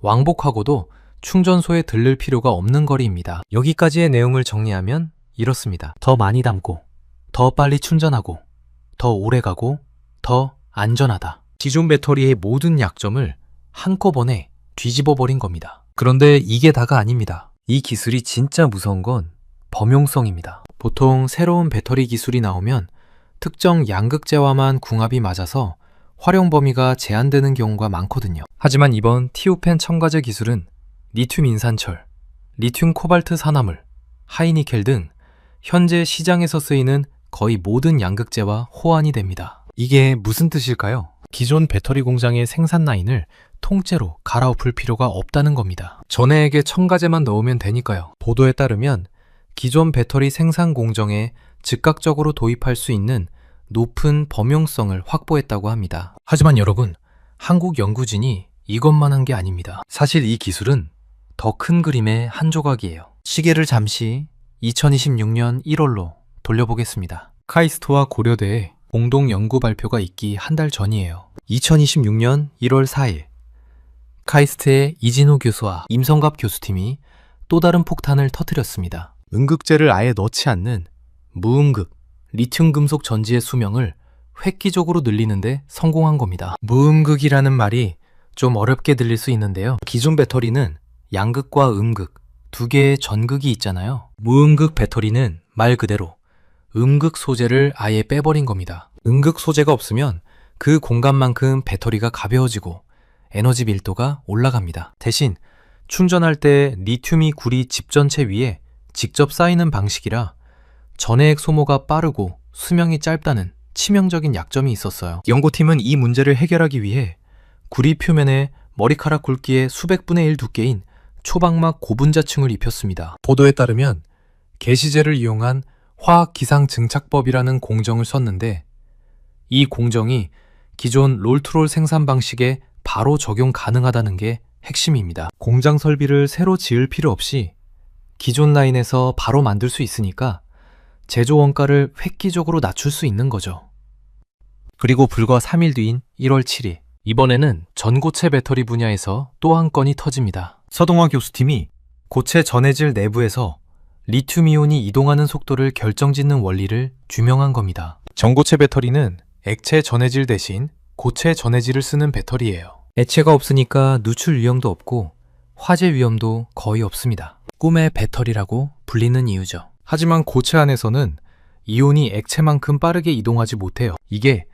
왕복하고도 충전소에 들를 필요가 없는 거리입니다. 여기까지의 내용을 정리하면 이렇습니다. 더 많이 담고, 더 빨리 충전하고, 더 오래 가고, 더 안전하다. 기존 배터리의 모든 약점을 한꺼번에 뒤집어 버린 겁니다. 그런데 이게 다가 아닙니다. 이 기술이 진짜 무서운 건 범용성입니다. 보통 새로운 배터리 기술이 나오면 특정 양극재와만 궁합이 맞아서 활용 범위가 제한되는 경우가 많거든요. 하지만 이번 티오펜 첨가제 기술은 리튬 인산철, 리튬 코발트 산화물, 하이니켈 등 현재 시장에서 쓰이는 거의 모든 양극재와 호환이 됩니다. 이게 무슨 뜻일까요? 기존 배터리 공장의 생산 라인을 통째로 갈아엎을 필요가 없다는 겁니다. 전해액에 첨가제만 넣으면 되니까요. 보도에 따르면 기존 배터리 생산 공정에 즉각적으로 도입할 수 있는 높은 범용성을 확보했다고 합니다. 하지만 여러분, 한국 연구진이 이것만 한 게 아닙니다. 사실 이 기술은 더 큰 그림의 한 조각이에요. 시계를 잠시 2026년 1월로 돌려보겠습니다. 카이스트와 고려대의 공동 연구 발표가 있기 한 달 전이에요. 2026년 1월 4일 카이스트의 이진호 교수와 임성갑 교수팀이 또 다른 폭탄을 터뜨렸습니다. 음극재를 아예 넣지 않는 무음극, 리튬 금속 전지의 수명을 획기적으로 늘리는데 성공한 겁니다. 무음극이라는 말이 좀 어렵게 들릴 수 있는데요. 기존 배터리는 양극과 음극, 두 개의 전극이 있잖아요. 무음극 배터리는 말 그대로 음극 소재를 아예 빼버린 겁니다. 음극 소재가 없으면 그 공간만큼 배터리가 가벼워지고 에너지 밀도가 올라갑니다. 대신 충전할 때 리튬이 구리 집전체 위에 직접 쌓이는 방식이라 전해액 소모가 빠르고 수명이 짧다는 치명적인 약점이 있었어요. 연구팀은 이 문제를 해결하기 위해 구리 표면에 머리카락 굵기의 수백 분의 1 두께인 초박막 고분자층을 입혔습니다. 보도에 따르면 게시제를 이용한 화학기상증착법이라는 공정을 썼는데 이 공정이 기존 롤트롤 생산 방식에 바로 적용 가능하다는 게 핵심입니다. 공장 설비를 새로 지을 필요 없이 기존 라인에서 바로 만들 수 있으니까 제조 원가를 획기적으로 낮출 수 있는 거죠. 그리고 불과 3일 뒤인 1월 7일, 이번에는 전고체 배터리 분야에서 또 한 건이 터집니다. 서동화 교수팀이 고체 전해질 내부에서 리튬이온이 이동하는 속도를 결정짓는 원리를 규명한 겁니다. 전고체 배터리는 액체 전해질 대신 고체 전해질을 쓰는 배터리예요. 액체가 없으니까 누출 위험도 없고 화재 위험도 거의 없습니다. 꿈의 배터리라고 불리는 이유죠. 하지만 고체 안에서는 이온이 액체만큼 빠르게 이동하지 못해요. 이게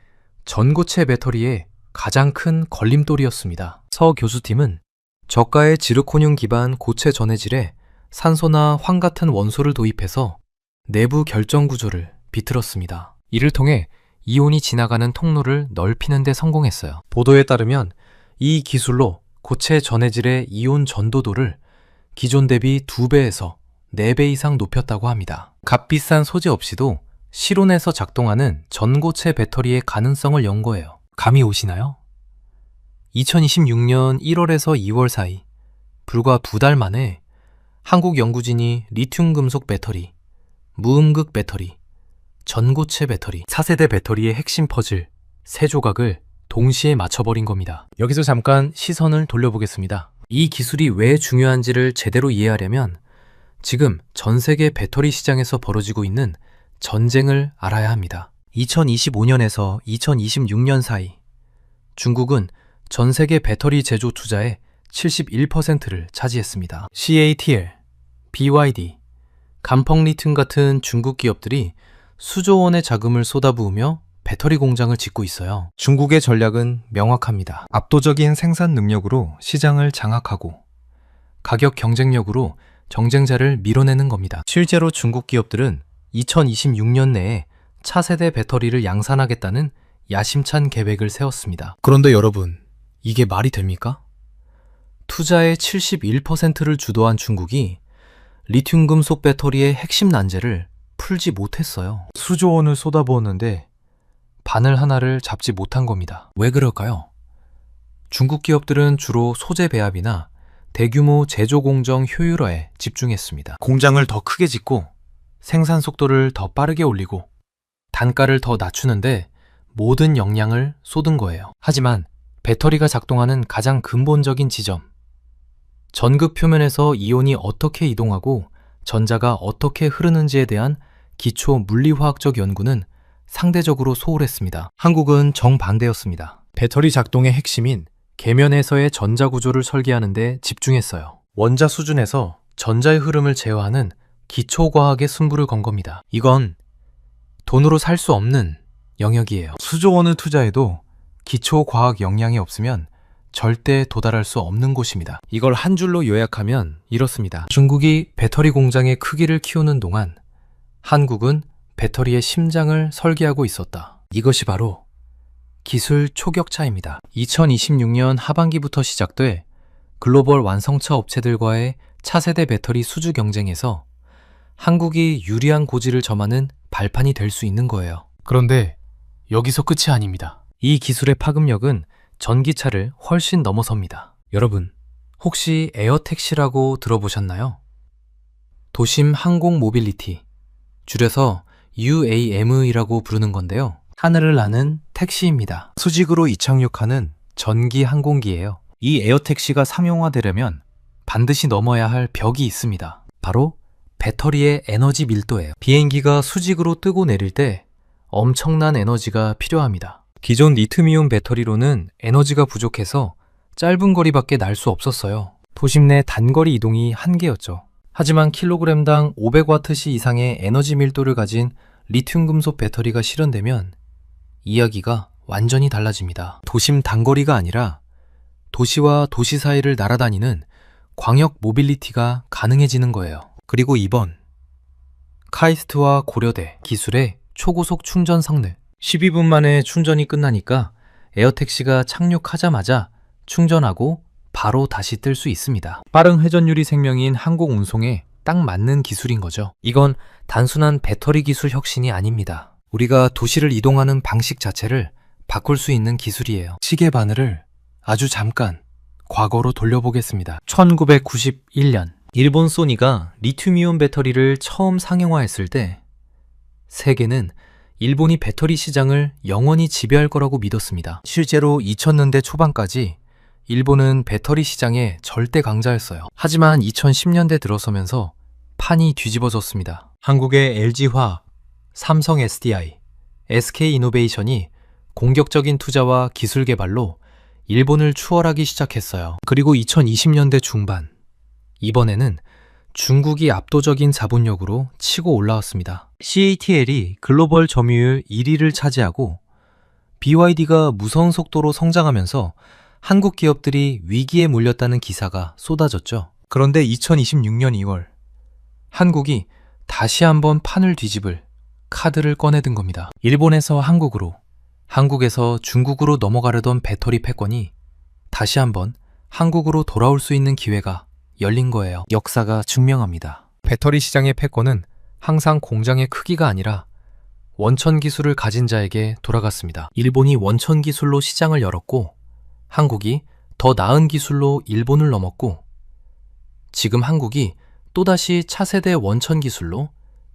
전고체 배터리의 가장 큰 걸림돌이었습니다. 서 교수팀은 저가의 지르코늄 기반 고체 전해질에 산소나 황 같은 원소를 도입해서 내부 결정 구조를 비틀었습니다. 이를 통해 이온이 지나가는 통로를 넓히는 데 성공했어요. 보도에 따르면 이 기술로 고체 전해질의 이온 전도도를 기존 대비 2배에서 4배 이상 높였다고 합니다. 값비싼 소재 없이도 실온에서 작동하는 전고체 배터리의 가능성을 연구해요. 감이 오시나요? 2026년 1월에서 2월 사이 불과 2달 만에 한국 연구진이 리튬 금속 배터리, 무음극 배터리, 전고체 배터리, 4세대 배터리의 핵심 퍼즐 3조각을 동시에 맞춰버린 겁니다. 여기서 잠깐 시선을 돌려보겠습니다. 이 기술이 왜 중요한지를 제대로 이해하려면 지금 전 세계 배터리 시장에서 벌어지고 있는 전쟁을 알아야 합니다. 2025년에서 2026년 사이 중국은 전 세계 배터리 제조 투자의 71%를 차지했습니다. CATL, BYD, 감펑리튬 같은 중국 기업들이 수조 원의 자금을 쏟아부으며 배터리 공장을 짓고 있어요. 중국의 전략은 명확합니다. 압도적인 생산 능력으로 시장을 장악하고 가격 경쟁력으로 경쟁자를 밀어내는 겁니다. 실제로 중국 기업들은 2026년 내에 차세대 배터리를 양산하겠다는 야심찬 계획을 세웠습니다. 그런데 여러분, 이게 말이 됩니까? 투자의 71%를 주도한 중국이 리튬 금속 배터리의 핵심 난제를 풀지 못했어요. 수조원을 쏟아부었는데 바늘 하나를 잡지 못한 겁니다. 왜 그럴까요? 중국 기업들은 주로 소재 배합이나 대규모 제조 공정 효율화에 집중했습니다. 공장을 더 크게 짓고 생산 속도를 더 빠르게 올리고 단가를 더 낮추는데 모든 역량을 쏟은 거예요. 하지만 배터리가 작동하는 가장 근본적인 지점, 전극 표면에서 이온이 어떻게 이동하고 전자가 어떻게 흐르는지에 대한 기초 물리화학적 연구는 상대적으로 소홀했습니다. 한국은 정반대였습니다. 배터리 작동의 핵심인 계면에서의 전자 구조를 설계하는 데 집중했어요. 원자 수준에서 전자의 흐름을 제어하는 기초과학의 승부를 건 겁니다. 이건 돈으로 살 수 없는 영역이에요. 수조원을 투자해도 기초과학 역량이 없으면 절대 도달할 수 없는 곳입니다. 이걸 한 줄로 요약하면 이렇습니다. 중국이 배터리 공장의 크기를 키우는 동안 한국은 배터리의 심장을 설계하고 있었다. 이것이 바로 기술 초격차입니다. 2026년 하반기부터 시작돼 글로벌 완성차 업체들과의 차세대 배터리 수주 경쟁에서 한국이 유리한 고지를 점하는 발판이 될 수 있는 거예요. 그런데 여기서 끝이 아닙니다. 이 기술의 파급력은 전기차를 훨씬 넘어섭니다. 여러분, 혹시 에어택시라고 들어보셨나요? 도심 항공 모빌리티, 줄여서 UAM이라고 부르는 건데요. 하늘을 나는 택시입니다. 수직으로 이착륙하는 전기 항공기예요. 이 에어택시가 상용화되려면 반드시 넘어야 할 벽이 있습니다. 바로 배터리의 에너지 밀도예요. 비행기가 수직으로 뜨고 내릴 때 엄청난 에너지가 필요합니다. 기존 리튬이온 배터리로는 에너지가 부족해서 짧은 거리밖에 날 수 없었어요. 도심 내 단거리 이동이 한계였죠. 하지만 킬로그램당 500와트시 이상의 에너지 밀도를 가진 리튬 금속 배터리가 실현되면 이야기가 완전히 달라집니다. 도심 단거리가 아니라 도시와 도시 사이를 날아다니는 광역 모빌리티가 가능해지는 거예요. 그리고 이번 카이스트와 고려대 기술의 초고속 충전 성능, 12분 만에 충전이 끝나니까 에어택시가 착륙하자마자 충전하고 바로 다시 뜰 수 있습니다. 빠른 회전율이 생명인 항공운송에 딱 맞는 기술인 거죠. 이건 단순한 배터리 기술 혁신이 아닙니다. 우리가 도시를 이동하는 방식 자체를 바꿀 수 있는 기술이에요. 시계 바늘을 아주 잠깐 과거로 돌려보겠습니다. 1991년 일본 소니가 리튬이온 배터리를 처음 상용화했을 때 세계는 일본이 배터리 시장을 영원히 지배할 거라고 믿었습니다. 실제로 2000년대 초반까지 일본은 배터리 시장의 절대 강자였어요. 하지만 2010년대 들어서면서 판이 뒤집어졌습니다. 한국의 LG화학, 삼성 SDI, SK이노베이션이 공격적인 투자와 기술 개발로 일본을 추월하기 시작했어요. 그리고 2020년대 중반, 이번에는 중국이 압도적인 자본력으로 치고 올라왔습니다. CATL이 글로벌 점유율 1위를 차지하고 BYD가 무서운 속도로 성장하면서 한국 기업들이 위기에 몰렸다는 기사가 쏟아졌죠. 그런데 2026년 2월 한국이 다시 한번 판을 뒤집을 카드를 꺼내든 겁니다. 일본에서 한국으로, 한국에서 중국으로 넘어가려던 배터리 패권이 다시 한번 한국으로 돌아올 수 있는 기회가 열린 거예요. 역사가 증명합니다. 배터리 시장의 패권은 항상 공장의 크기가 아니라 원천 기술을 가진 자에게 돌아갔습니다. 일본이 원천 기술로 시장을 열었고 한국이 더 나은 기술로 일본을 넘었고 지금 한국이 또다시 차세대 원천 기술로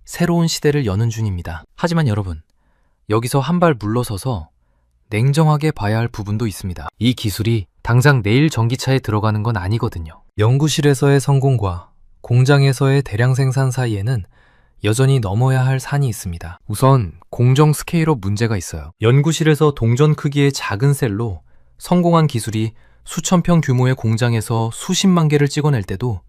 새로운 시대를 여는 중입니다. 하지만 여러분, 여기서 한 발 물러서서 냉정하게 봐야 할 부분도 있습니다. 이 기술이 당장 내일 전기차에 들어가는 건 아니거든요. 연구실에서의 성공과 공장에서의 대량 생산 사이에는 여전히 넘어야 할 산이 있습니다. 우선 공정 스케일업 문제가 있어요. 연구실에서 동전 크기의 작은 셀로 성공한 기술이 수천 평 규모의 공장에서 수십만 개를 찍어낼 때도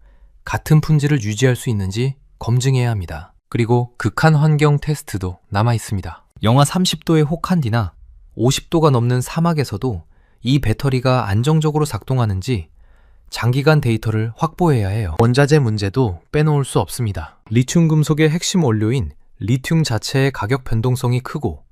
같은 품질을 유지할 수 있는지 검증해야 합니다. 그리고 극한 환경 테스트도 남아 있습니다. 영하 30도의 혹한디나 50도가 넘는 사막에서도 이 배터리가 안정적으로 작동하는지 장기간 데이터를 확보해야 해요. 원자재 문제도 빼놓을 수 없습니다. 리튬 금속의 핵심 원료인 리튬 자체의 가격 변동성이 크고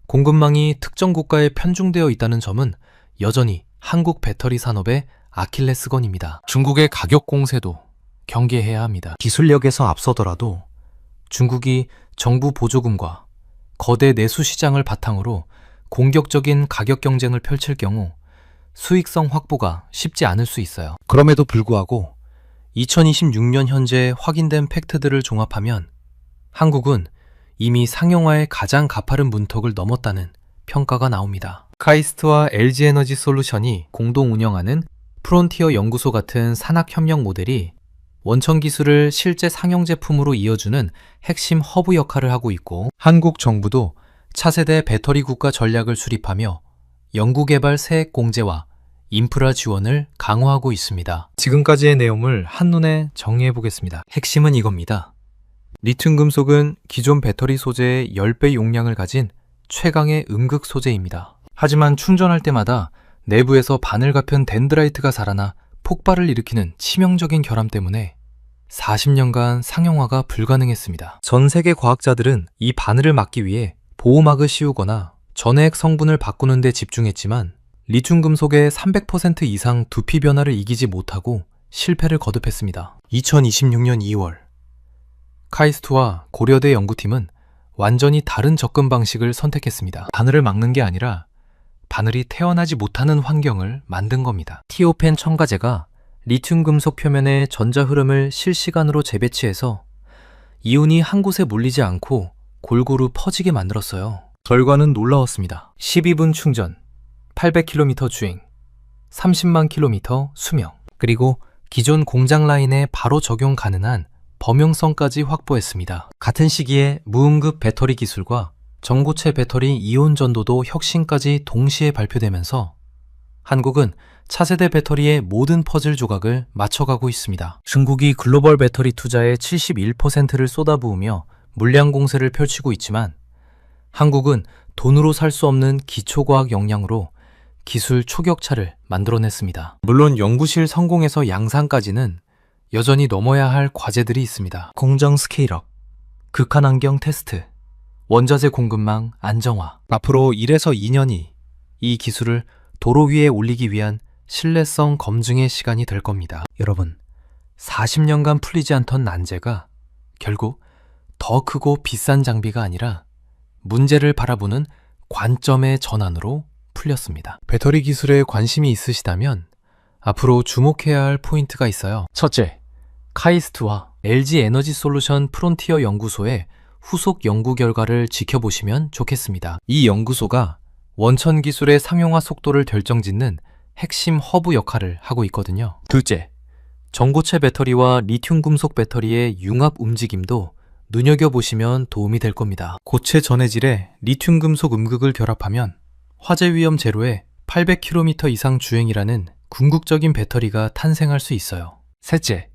공급망이 특정 국가에 편중되어 있다는 점은 여전히 한국 배터리 산업의 아킬레스건입니다. 중국의 가격 공세도 경계해야 합니다. 기술력에서 앞서더라도 중국이 정부 보조금과 거대 내수 시장을 바탕으로 공격적인 가격 경쟁을 펼칠 경우 수익성 확보가 쉽지 않을 수 있어요. 그럼에도 불구하고 2026년 현재 확인된 팩트들을 종합하면 한국은 이미 상용화의 가장 가파른 문턱을 넘었다는 평가가 나옵니다. 카이스트와 LG에너지솔루션이 공동 운영하는 프론티어 연구소 같은 산학협력 모델이 원천 기술을 실제 상용 제품으로 이어주는 핵심 허브 역할을 하고 있고, 한국 정부도 차세대 배터리 국가 전략을 수립하며 연구개발 세액 공제와 인프라 지원을 강화하고 있습니다. 지금까지의 내용을 한눈에 정리해 보겠습니다. 핵심은 이겁니다. 리튬 금속은 기존 배터리 소재의 10배 용량을 가진 최강의 음극 소재입니다. 하지만 충전할 때마다 내부에서 바늘 같은 덴드라이트가 살아나 폭발을 일으키는 치명적인 결함 때문에 40년간 상용화가 불가능했습니다. 전 세계 과학자들은 이 바늘을 막기 위해 보호막을 씌우거나 전해액 성분을 바꾸는 데 집중했지만 리튬 금속의 300% 이상 두피 변화를 이기지 못하고 실패를 거듭했습니다. 2026년 2월, 카이스트와 고려대 연구팀은 완전히 다른 접근 방식을 선택했습니다. 바늘을 막는 게 아니라 바늘이 태어나지 못하는 환경을 만든 겁니다. 티오펜 첨가제가 리튬 금속 표면의 전자 흐름을 실시간으로 재배치해서 이온이 한 곳에 몰리지 않고 골고루 퍼지게 만들었어요. 결과는 놀라웠습니다. 12분 충전, 800km 주행, 30만 km 수명, 그리고 기존 공장 라인에 바로 적용 가능한 범용성까지 확보했습니다. 같은 시기에 무음급 배터리 기술과 전고체 배터리 이온 전도도 혁신까지 동시에 발표되면서 한국은 차세대 배터리의 모든 퍼즐 조각을 맞춰가고 있습니다. 중국이 글로벌 배터리 투자의 71%를 쏟아부으며 물량 공세를 펼치고 있지만 한국은 돈으로 살 수 없는 기초과학 역량으로 기술 초격차를 만들어냈습니다. 물론 연구실 성공에서 양산까지는 여전히 넘어야 할 과제들이 있습니다. 공정 스케일업, 극한 환경 테스트, 원자재 공급망 안정화. 앞으로 1에서 2년이 이 기술을 도로 위에 올리기 위한 신뢰성 검증의 시간이 될 겁니다. 여러분, 40년간 풀리지 않던 난제가 결국 더 크고 비싼 장비가 아니라 문제를 바라보는 관점의 전환으로 풀렸습니다. 배터리 기술에 관심이 있으시다면 앞으로 주목해야 할 포인트가 있어요. 첫째, 카이스트와 LG에너지솔루션 프론티어 연구소의 후속 연구 결과를 지켜보시면 좋겠습니다. 이 연구소가 원천 기술의 상용화 속도를 결정짓는 핵심 허브 역할을 하고 있거든요. 둘째, 전고체 배터리와 리튬 금속 배터리의 융합 움직임도 눈여겨보시면 도움이 될 겁니다. 고체 전해질에 리튬 금속 음극을 결합하면 화재 위험 제로에 800km 이상 주행이라는 궁극적인 배터리가 탄생할 수 있어요. 셋째,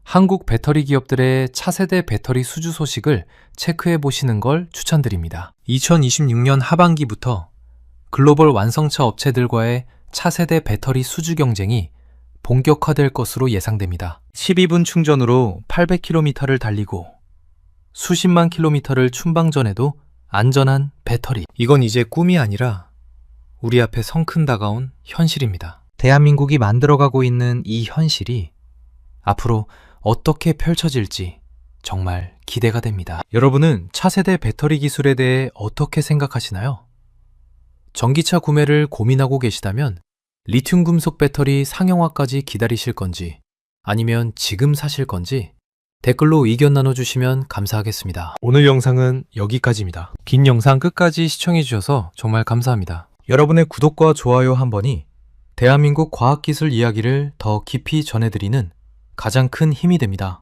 한국 배터리 기업들의 차세대 배터리 수주 소식을 체크해 보시는 걸 추천드립니다. 2026년 하반기부터 글로벌 완성차 업체들과의 차세대 배터리 수주 경쟁이 본격화될 것으로 예상됩니다. 12분 충전으로 800km를 달리고 수십만 킬로미터를 춘방전해도 안전한 배터리. 이건 이제 꿈이 아니라 우리 앞에 성큼 다가온 현실입니다. 대한민국이 만들어가고 있는 이 현실이 앞으로 어떻게 펼쳐질지 정말 기대가 됩니다. 여러분은 차세대 배터리 기술에 대해 어떻게 생각하시나요? 전기차 구매를 고민하고 계시다면 리튬 금속 배터리 상용화까지 기다리실 건지 아니면 지금 사실 건지 댓글로 의견 나눠주시면 감사하겠습니다. 오늘 영상은 여기까지입니다. 긴 영상 끝까지 시청해주셔서 정말 감사합니다. 여러분의 구독과 좋아요 한 번이 대한민국 과학기술 이야기를 더 깊이 전해드리는 가장 큰 힘이 됩니다.